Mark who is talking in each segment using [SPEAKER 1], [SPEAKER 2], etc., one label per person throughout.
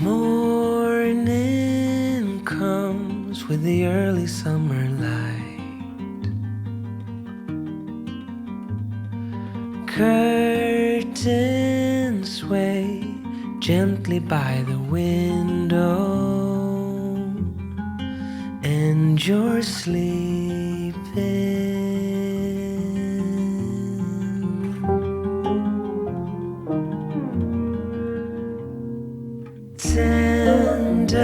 [SPEAKER 1] Morning comes with the early summer light. Curtains sway gently by the window, and you're sleeping. Tender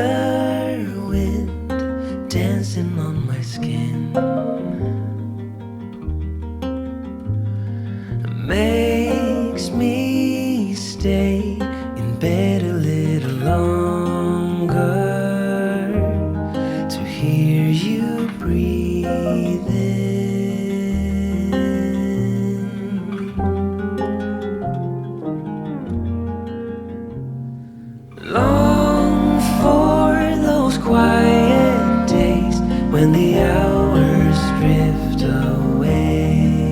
[SPEAKER 1] wind dancing on my skin makes me stay in bed a little longer to hear you breathing. Long for those quiet days when the hours drift away.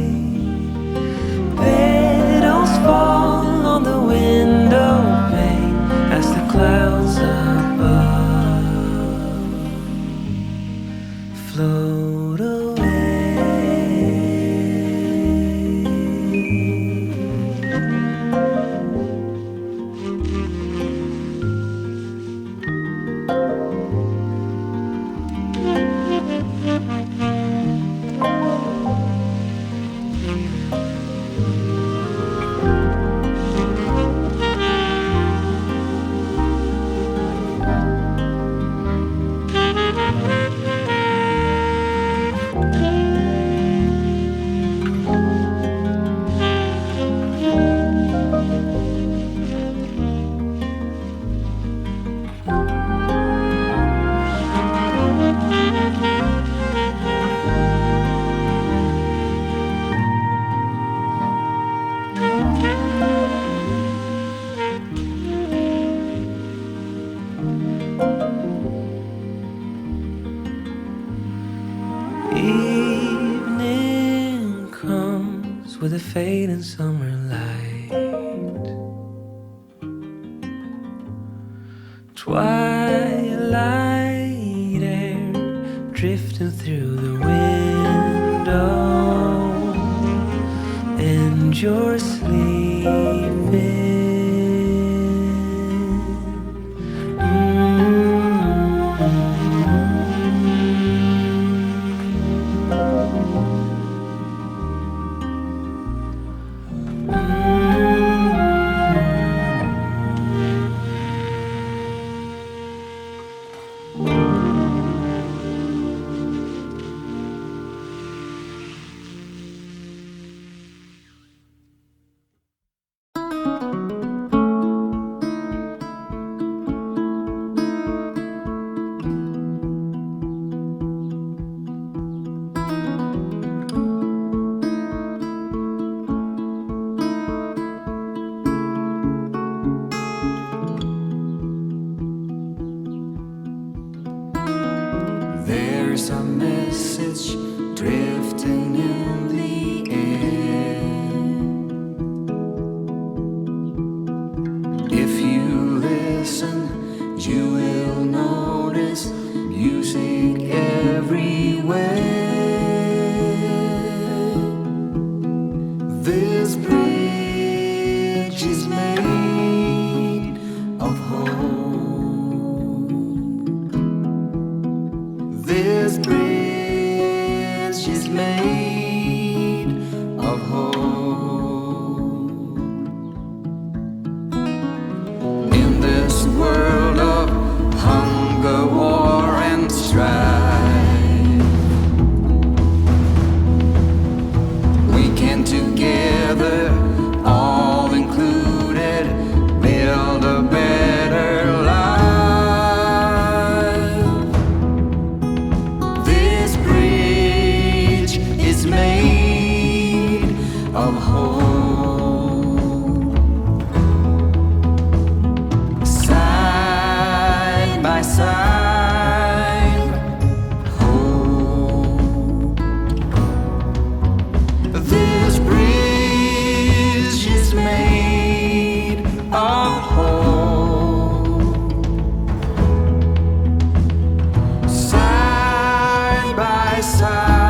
[SPEAKER 1] Petals fall on the window pane as the clouds above float away. Evening comes with a fading summer light. Twilight air drifting through the window, and you're sleeping.
[SPEAKER 2] There's a message drifting in the air. If you listen, you will notice music everywhere. This bridge is made of hope. This bridge is made of hope. In this world of hunger, war, and strife, we can together, all included, build a better life. Made of hope. Side by side, hope. This bridge is made of hope. side by side.